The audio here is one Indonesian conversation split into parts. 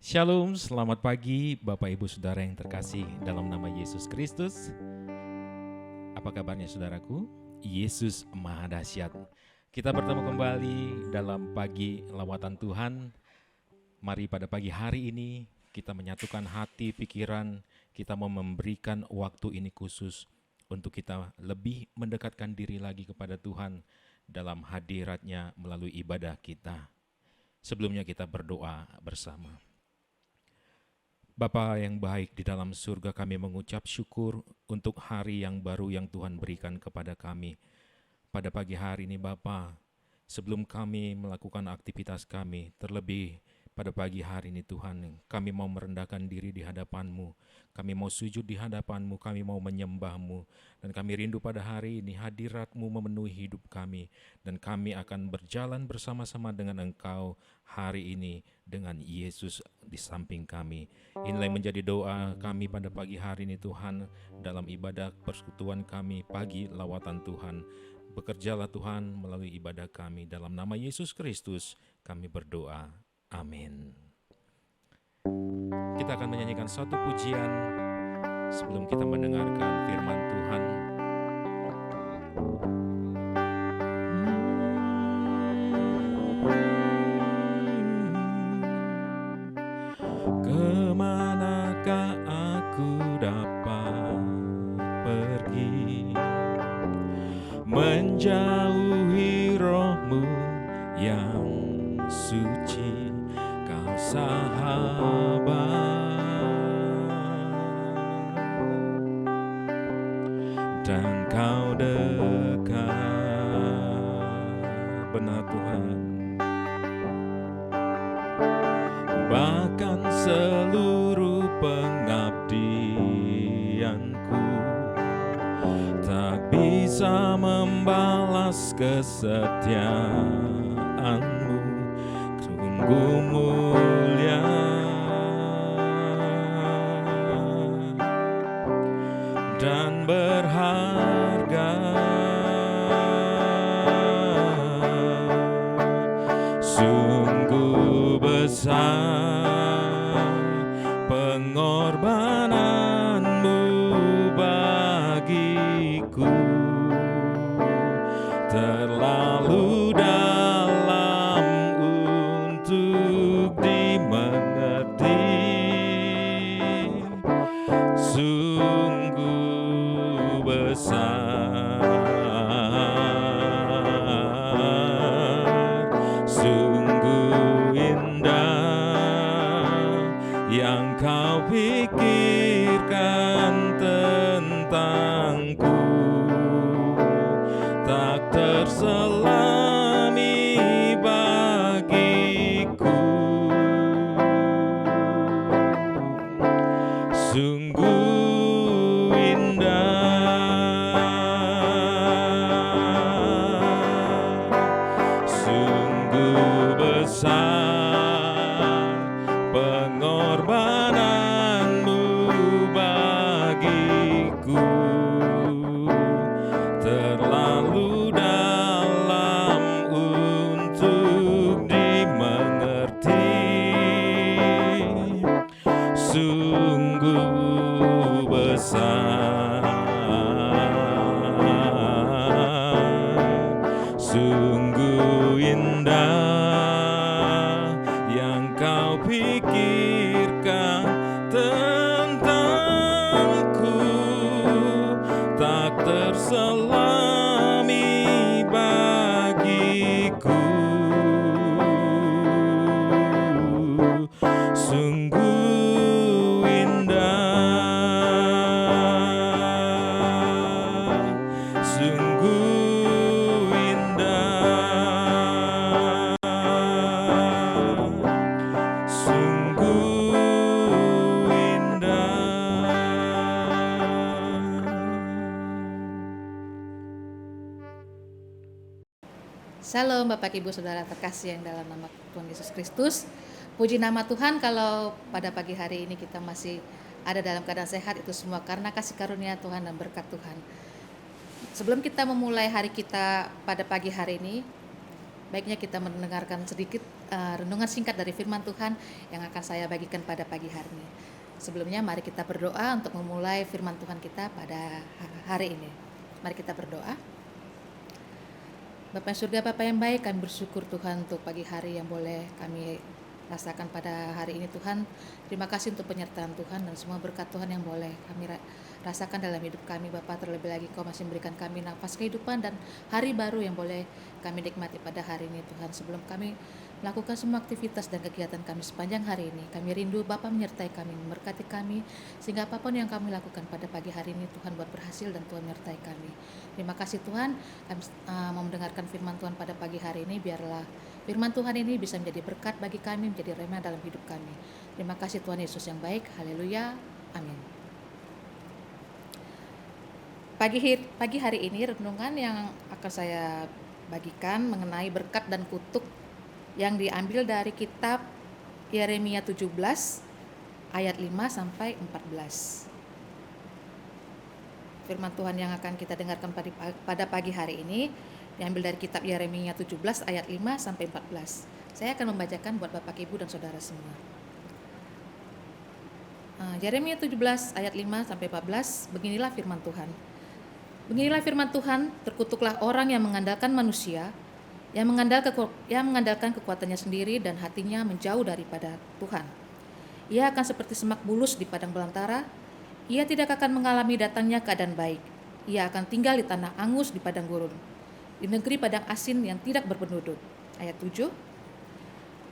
Shalom, selamat pagi Bapak Ibu Saudara yang terkasih dalam nama Yesus Kristus. Apa kabarnya saudaraku? Yesus Maha Dahsyat. Kita bertemu kembali dalam pagi lawatan Tuhan. Mari pada pagi hari ini kita menyatukan hati, pikiran, kita mau memberikan waktu ini khusus untuk kita lebih mendekatkan diri lagi kepada Tuhan dalam hadirat-Nya melalui ibadah kita. Sebelumnya kita berdoa bersama. Bapa yang baik di dalam surga, kami mengucap syukur untuk hari yang baru yang Tuhan berikan kepada kami. Pada pagi hari ini Bapa, sebelum kami melakukan aktivitas kami, terlebih pada pagi hari ini Tuhan, kami mau merendahkan diri di hadapan-Mu. Kami mau sujud di hadapan-Mu, kami mau menyembah-Mu. Dan kami rindu pada hari ini hadirat-Mu memenuhi hidup kami. Dan kami akan berjalan bersama-sama dengan Engkau hari ini dengan Yesus di samping kami. Inilah yang menjadi doa kami pada pagi hari ini Tuhan, dalam ibadah persekutuan kami pagi lawatan Tuhan. Bekerjalah Tuhan melalui ibadah kami. Dalam nama Yesus Kristus kami berdoa. Amin. Kita akan menyanyikan satu pujian sebelum kita mendengarkan firman Tuhan. Kemanakah aku dapat pergi, menjauhi roh-Mu yang suci, Kau sahabat, dan Kau dekat. Benar Tuhan, bahkan seluruh pengabdianku tak bisa membalas kesetiaan-Mu. Sungguh mulia dan berharga, sungguh besar pengorbanan-Mu bagiku, terlalu dalam untuk dimengerti. Sungguh besar, sungguh indah yang Kau pikirkan tentangku, tak terselami bagiku. Sungguh indah, sungguh besar pengorbanan-Mu bagiku, terlalu dalam untuk dimengerti. Sungguh besar, sungguh indah yang Kau pikirkan tentangku, tak terselami bagiku. Sungguh indah, sungguh indah, sungguh indah. Shalom Bapak Ibu Saudara terkasih yang dalam nama Tuhan Yesus Kristus. Puji nama Tuhan kalau pada pagi hari ini kita masih ada dalam keadaan sehat, itu semua karena kasih karunia Tuhan dan berkat Tuhan. Sebelum kita memulai hari kita pada pagi hari ini, baiknya kita mendengarkan sedikit renungan singkat dari firman Tuhan yang akan saya bagikan pada pagi hari ini. Sebelumnya mari kita berdoa untuk memulai firman Tuhan kita pada hari ini. Mari kita berdoa. Bapa yang surga, Bapa yang baik, kami bersyukur Tuhan untuk pagi hari yang boleh kami rasakan pada hari ini Tuhan. Terima kasih untuk penyertaan Tuhan dan semua berkat Tuhan yang boleh kami rasakan dalam hidup kami Bapa. Terlebih lagi Kau masih memberikan kami nafas kehidupan dan hari baru yang boleh kami nikmati pada hari ini Tuhan. Sebelum kami melakukan semua aktivitas dan kegiatan kami sepanjang hari ini, kami rindu Bapa menyertai kami, memberkati kami, sehingga apapun yang kami lakukan pada pagi hari ini Tuhan buat berhasil dan Tuhan menyertai kami. Terima kasih Tuhan, kami mau mendengarkan firman Tuhan pada pagi hari ini. Biarlah firman Tuhan ini bisa menjadi berkat bagi kami, menjadi rema dalam hidup kami. Terima kasih Tuhan Yesus yang baik. Haleluya. Amin. Pagi hari ini renungan yang akan saya bagikan mengenai berkat dan kutuk yang diambil dari kitab Yeremia 17 ayat 5 sampai 14. Firman Tuhan yang akan kita dengarkan pada pagi hari ini diambil dari kitab Yeremia 17 ayat 5 sampai 14. Saya akan membacakan buat Bapak, Ibu, dan Saudara semua. Yeremia 17 ayat 5 sampai 14, beginilah firman Tuhan. Beginilah firman Tuhan, terkutuklah orang yang mengandalkan manusia, yang mengandalkan kekuatannya sendiri dan hatinya menjauh daripada Tuhan. Ia akan seperti semak bulus di padang belantara. Ia tidak akan mengalami datangnya keadaan baik. Ia akan tinggal di tanah angus di padang gurun, di negeri padang asin yang tidak berpenduduk. Ayat 7.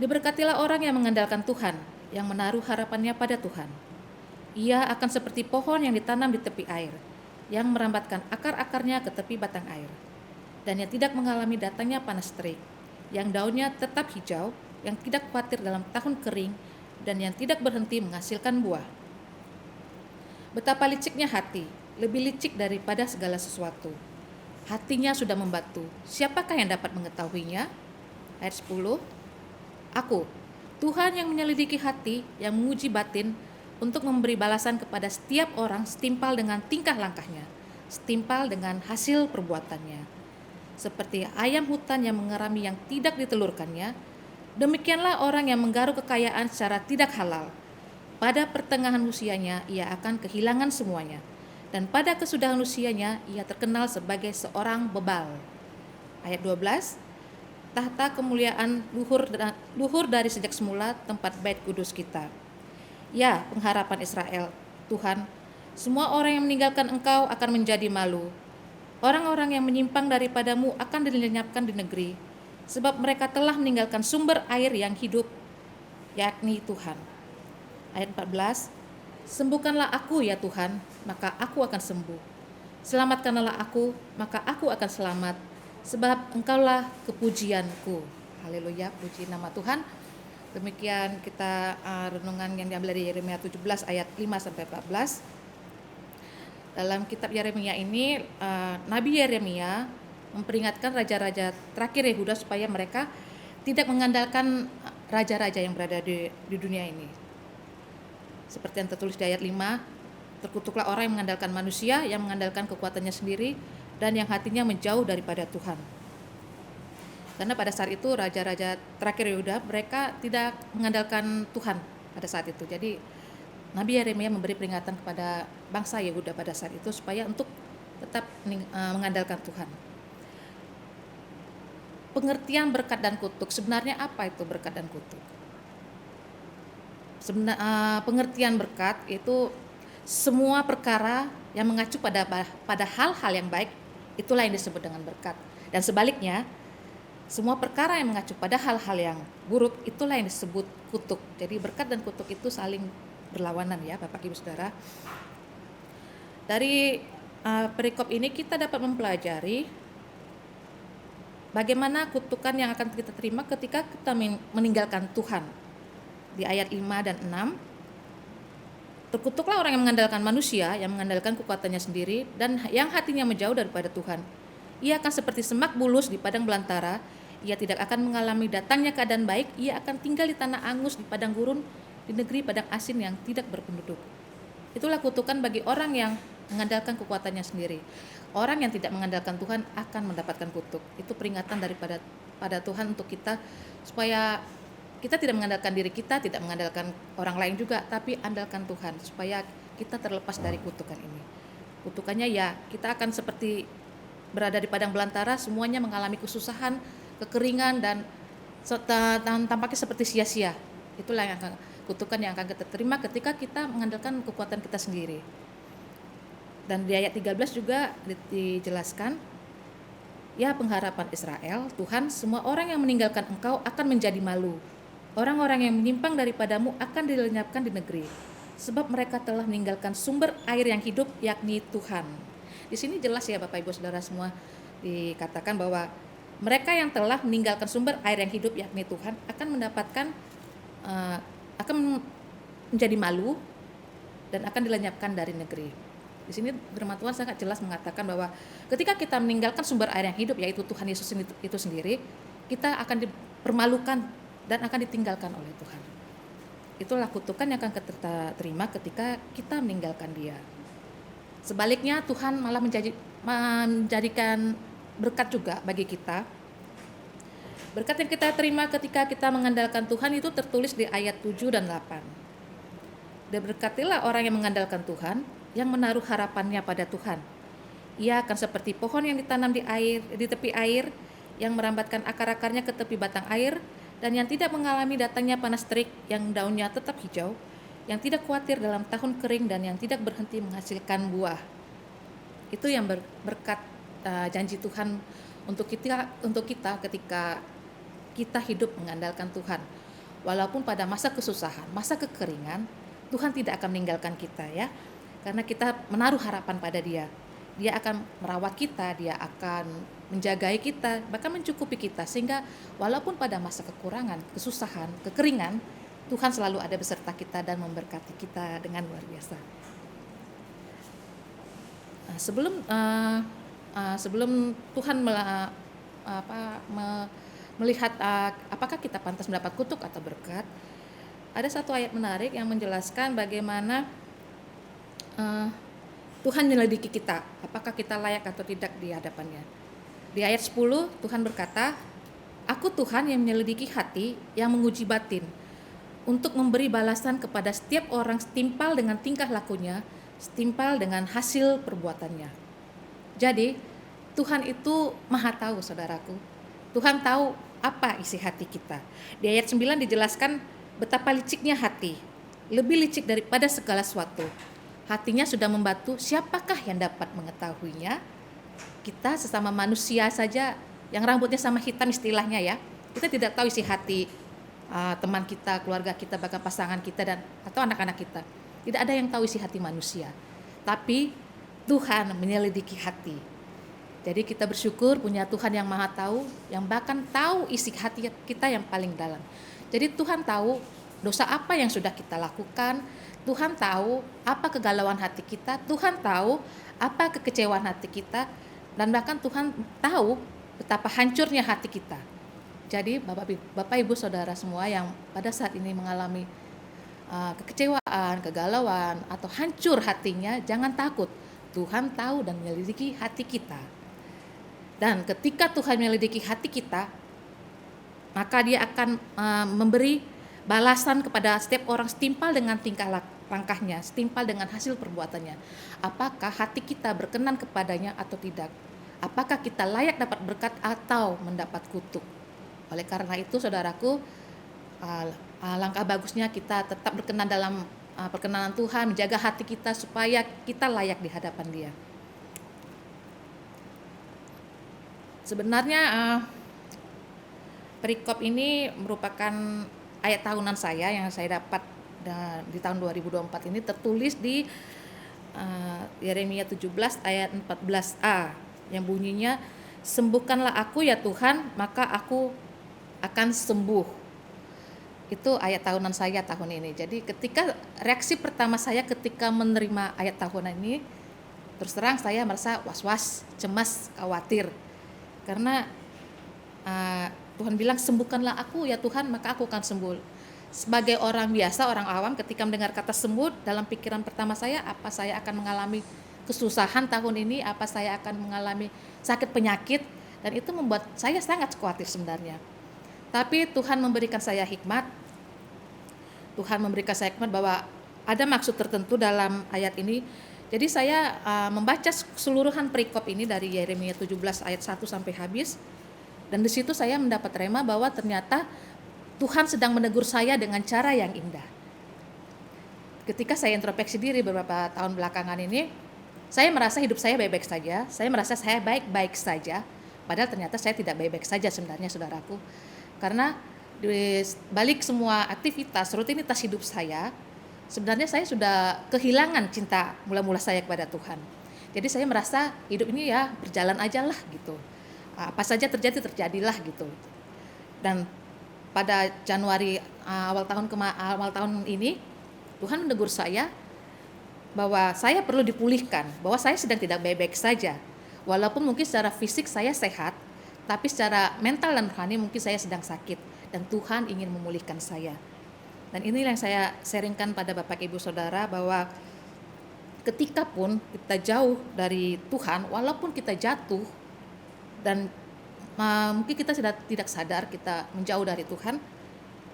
Diberkatilah orang yang mengandalkan Tuhan, yang menaruh harapannya pada Tuhan. Ia akan seperti pohon yang ditanam di tepi air, yang merambatkan akar-akarnya ke tepi batang air, dan yang tidak mengalami datangnya panas terik, yang daunnya tetap hijau, yang tidak khawatir dalam tahun kering, dan yang tidak berhenti menghasilkan buah. Betapa liciknya hati, lebih licik daripada segala sesuatu. Hatinya sudah membatu, siapakah yang dapat mengetahuinya? Ayat 10. Aku, Tuhan yang menyelidiki hati, yang menguji batin, untuk memberi balasan kepada setiap orang setimpal dengan tingkah langkahnya, setimpal dengan hasil perbuatannya. Seperti ayam hutan yang mengerami yang tidak ditelurkannya, demikianlah orang yang menggaruk kekayaan secara tidak halal. Pada pertengahan usianya ia akan kehilangan semuanya, dan pada kesudahan usianya ia terkenal sebagai seorang bebal. Ayat 12. Tahta kemuliaan luhur dari sejak semula tempat bait kudus kita. Ya, pengharapan Israel, Tuhan, semua orang yang meninggalkan Engkau akan menjadi malu. Orang-orang yang menyimpang daripadamu akan dilenyapkan di negeri, sebab mereka telah meninggalkan sumber air yang hidup, yakni Tuhan. Ayat 14. Sembuhkanlah aku ya Tuhan, maka aku akan sembuh. Selamatkanlah aku, maka aku akan selamat, sebab Engkaulah kepujianku. Haleluya, puji nama Tuhan. Demikian kita renungan yang diambil dari Yeremia 17 ayat 5 sampai 14. Dalam kitab Yeremia ini Nabi Yeremia memperingatkan raja-raja terakhir Yehuda supaya mereka tidak mengandalkan raja-raja yang berada di dunia ini. Seperti yang tertulis di ayat 5, terkutuklah orang yang mengandalkan manusia, yang mengandalkan kekuatannya sendiri, dan yang hatinya menjauh daripada Tuhan. Karena pada saat itu raja-raja terakhir Yehuda mereka tidak mengandalkan Tuhan pada saat itu. Jadi Nabi Yeremia memberi peringatan kepada bangsa Yehuda pada saat itu supaya untuk tetap mengandalkan Tuhan. Pengertian berkat dan kutuk, sebenarnya apa itu berkat dan kutuk? Pengertian berkat itu semua perkara yang mengacu pada hal-hal yang baik, itulah yang disebut dengan berkat. Dan sebaliknya, semua perkara yang mengacu pada hal-hal yang buruk, itulah yang disebut kutuk. Jadi berkat dan kutuk itu saling berlawanan ya Bapak Ibu Saudara. Dari perikop ini kita dapat mempelajari bagaimana kutukan yang akan kita terima ketika kita meninggalkan Tuhan. Di ayat 5 dan 6, terkutuklah orang yang mengandalkan manusia, yang mengandalkan kekuatannya sendiri, dan yang hatinya menjauh daripada Tuhan. Ia akan seperti semak bulus di padang belantara. Ia tidak akan mengalami datangnya keadaan baik. Ia akan tinggal di tanah angus, di padang gurun, di negeri padang asin yang tidak berpenduduk. Itulah kutukan bagi orang yang mengandalkan kekuatannya sendiri. Orang yang tidak mengandalkan Tuhan akan mendapatkan kutuk. Itu peringatan pada Tuhan untuk kita supaya kita tidak mengandalkan diri kita, tidak mengandalkan orang lain juga, tapi andalkan Tuhan supaya kita terlepas dari kutukan ini. Kutukannya ya kita akan seperti berada di padang belantara, semuanya mengalami kesusahan, kekeringan, dan tampaknya seperti sia-sia. Itulah kutukan yang akan kita terima ketika kita mengandalkan kekuatan kita sendiri. Dan di ayat 13 juga dijelaskan, ya pengharapan Israel, Tuhan, semua orang yang meninggalkan Engkau akan menjadi malu. Orang-orang yang menyimpang daripadamu akan dilenyapkan di negeri, sebab mereka telah meninggalkan sumber air yang hidup, yakni Tuhan. Di sini jelas ya Bapak Ibu Saudara semua, dikatakan bahwa mereka yang telah meninggalkan sumber air yang hidup, yakni Tuhan, akan mendapatkan akan menjadi malu dan akan dilenyapkan dari negeri. Di sini firman Tuhan sangat jelas mengatakan bahwa ketika kita meninggalkan sumber air yang hidup, yaitu Tuhan Yesus itu sendiri, kita akan dipermalukan dan akan ditinggalkan oleh Tuhan. Itulah kutukan yang akan kita terima ketika kita meninggalkan Dia. Sebaliknya Tuhan malah menjadikan berkat juga bagi kita. Berkat yang kita terima ketika kita mengandalkan Tuhan itu tertulis di ayat 7 dan 8. Berkatilah orang yang mengandalkan Tuhan, yang menaruh harapannya pada Tuhan. Ia akan seperti pohon yang ditanam di tepi air, yang merambatkan akar-akarnya ke tepi batang air, dan yang tidak mengalami datangnya panas terik, yang daunnya tetap hijau, yang tidak khawatir dalam tahun kering, dan yang tidak berhenti menghasilkan buah. Itu yang berkat janji Tuhan untuk kita ketika kita hidup mengandalkan Tuhan. Walaupun pada masa kesusahan, masa kekeringan, Tuhan tidak akan meninggalkan kita ya. Karena kita menaruh harapan pada Dia. Dia akan merawat kita, Dia akan menjagai kita, bahkan mencukupi kita, sehingga walaupun pada masa kekurangan, kesusahan, kekeringan, Tuhan selalu ada beserta kita dan memberkati kita dengan luar biasa. Sebelum Tuhan melihat apakah kita pantas mendapat kutuk atau berkat, ada satu ayat menarik yang menjelaskan bagaimana Tuhan menyelidiki kita, apakah kita layak atau tidak di hadapannya. Di ayat 10 Tuhan berkata, Aku Tuhan yang menyelidiki hati, yang menguji batin, untuk memberi balasan kepada setiap orang setimpal dengan tingkah lakunya, setimpal dengan hasil perbuatannya. Jadi Tuhan itu maha tahu saudaraku. Tuhan tahu apa isi hati kita. Di ayat 9 dijelaskan betapa liciknya hati, lebih licik daripada segala sesuatu. Hatinya sudah membatu, siapakah yang dapat mengetahuinya? Kita sesama manusia saja yang rambutnya sama hitam istilahnya ya, kita tidak tahu isi hati teman kita, keluarga kita, bahkan pasangan kita atau anak-anak kita. Tidak ada yang tahu isi hati manusia. Tapi Tuhan menyelidiki hati. Jadi kita bersyukur punya Tuhan yang maha tahu, yang bahkan tahu isi hati kita yang paling dalam. Jadi Tuhan tahu dosa apa yang sudah kita lakukan, Tuhan tahu apa kegalauan hati kita, Tuhan tahu apa kekecewaan hati kita, dan bahkan Tuhan tahu betapa hancurnya hati kita. Jadi Bapak Ibu Saudara semua yang pada saat ini mengalami kekecewaan, kegalauan, atau hancur hatinya, jangan takut. Tuhan tahu dan menyelidiki hati kita. Dan ketika Tuhan menyelidiki hati kita, maka Dia akan memberi balasan kepada setiap orang setimpal dengan tingkah langkahnya, setimpal dengan hasil perbuatannya. Apakah hati kita berkenan kepadanya atau tidak? Apakah kita layak dapat berkat atau mendapat kutuk? Oleh karena itu saudaraku, langkah bagusnya kita tetap berkenan dalam perkenanan Tuhan, menjaga hati kita supaya kita layak di hadapan Dia. Sebenarnya perikop ini merupakan ayat tahunan saya yang saya dapat di tahun 2024 ini, tertulis di Yeremia 17 ayat 14a yang bunyinya, sembuhkanlah aku ya Tuhan, maka aku akan sembuh. Itu ayat tahunan saya tahun ini. Jadi ketika reaksi pertama saya ketika menerima ayat tahunan ini, terus terang saya merasa was-was, cemas, khawatir. Karena Tuhan bilang sembuhkanlah aku ya Tuhan, maka aku akan sembuh. Sebagai orang biasa, orang awam, ketika mendengar kata sembuh, dalam pikiran pertama saya, apa saya akan mengalami kesusahan tahun ini, apa saya akan mengalami sakit penyakit, dan itu membuat saya sangat khawatir sebenarnya. Tapi Tuhan memberikan saya hikmat. Tuhan memberikan saya hikmat bahwa ada maksud tertentu dalam ayat ini. Jadi saya membaca keseluruhan perikop ini dari Yeremia 17 ayat 1 sampai habis. Dan di situ saya mendapat rema bahwa ternyata Tuhan sedang menegur saya dengan cara yang indah. Ketika saya introspeksi diri beberapa tahun belakangan ini, saya merasa hidup saya baik-baik saja. Saya merasa saya baik-baik saja. Padahal ternyata saya tidak baik-baik saja sebenarnya, saudaraku. Karena di balik semua aktivitas, rutinitas hidup saya, sebenarnya saya sudah kehilangan cinta mula-mula saya kepada Tuhan. Jadi saya merasa hidup ini ya berjalan aja lah gitu. Apa saja terjadi, terjadilah gitu. Dan pada Januari awal tahun ini, Tuhan menegur saya bahwa saya perlu dipulihkan, bahwa saya sedang tidak baik-baik saja. Walaupun mungkin secara fisik saya sehat, tapi secara mental dan rohani mungkin saya sedang sakit. Dan Tuhan ingin memulihkan saya. Dan ini yang saya sharingkan pada Bapak Ibu Saudara, bahwa ketika pun kita jauh dari Tuhan, walaupun kita jatuh, dan mungkin kita sudah tidak sadar kita menjauh dari Tuhan,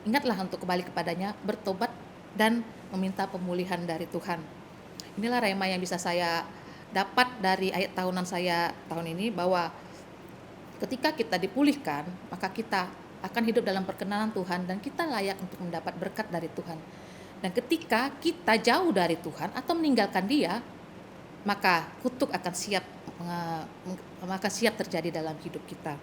ingatlah untuk kembali kepadanya, bertobat, dan meminta pemulihan dari Tuhan. Inilah rema yang bisa saya dapat dari ayat tahunan saya tahun ini, bahwa ketika kita dipulihkan, maka kita akan hidup dalam perkenanan Tuhan dan kita layak untuk mendapat berkat dari Tuhan. Dan ketika kita jauh dari Tuhan atau meninggalkan Dia, maka kutuk akan siap terjadi dalam hidup kita.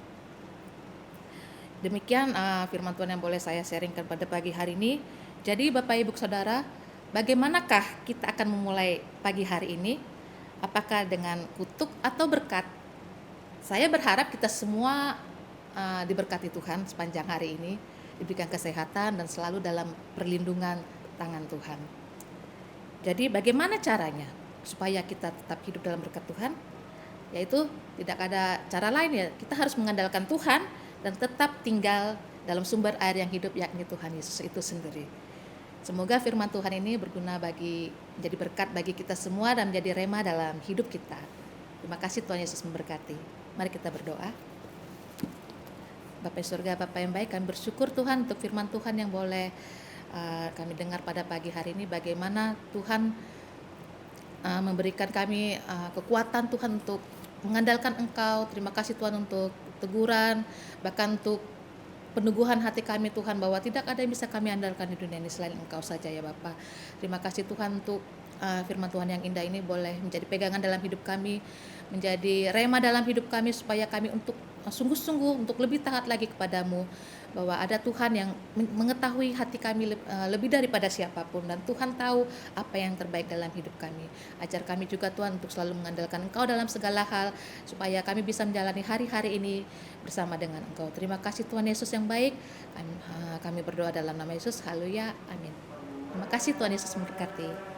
Demikian firman Tuhan yang boleh saya sharingkan pada pagi hari ini. Jadi Bapak Ibu Saudara, bagaimanakah kita akan memulai pagi hari ini? Apakah dengan kutuk atau berkat? Saya berharap kita semua diberkati Tuhan sepanjang hari ini, diberikan kesehatan dan selalu dalam perlindungan tangan Tuhan. Jadi bagaimana caranya supaya kita tetap hidup dalam berkat Tuhan? Yaitu tidak ada cara lain ya, kita harus mengandalkan Tuhan dan tetap tinggal dalam sumber air yang hidup, yakni Tuhan Yesus itu sendiri. Semoga firman Tuhan ini berguna menjadi berkat bagi kita semua dan menjadi rema dalam hidup kita. Terima kasih, Tuhan Yesus memberkati. Mari kita berdoa. Bapa surga, Bapa yang baik, kami bersyukur Tuhan untuk firman Tuhan yang boleh kami dengar pada pagi hari ini. Bagaimana Tuhan memberikan kami kekuatan Tuhan untuk mengandalkan Engkau. Terima kasih Tuhan untuk teguran, bahkan untuk peneguhan hati kami Tuhan, bahwa tidak ada yang bisa kami andalkan di dunia ini selain Engkau saja ya Bapa. Terima kasih Tuhan untuk firman Tuhan yang indah ini boleh menjadi pegangan dalam hidup kami, menjadi rema dalam hidup kami, supaya kami untuk sungguh-sungguh untuk lebih taat lagi kepadamu, bahwa ada Tuhan yang mengetahui hati kami lebih daripada siapapun, dan Tuhan tahu apa yang terbaik dalam hidup kami. Ajar kami juga Tuhan untuk selalu mengandalkan Engkau dalam segala hal, supaya kami bisa menjalani hari-hari ini bersama dengan Engkau. Terima kasih Tuhan Yesus yang baik. Kami berdoa dalam nama Yesus. Haleluya, amin. Terima kasih Tuhan Yesus memberkati.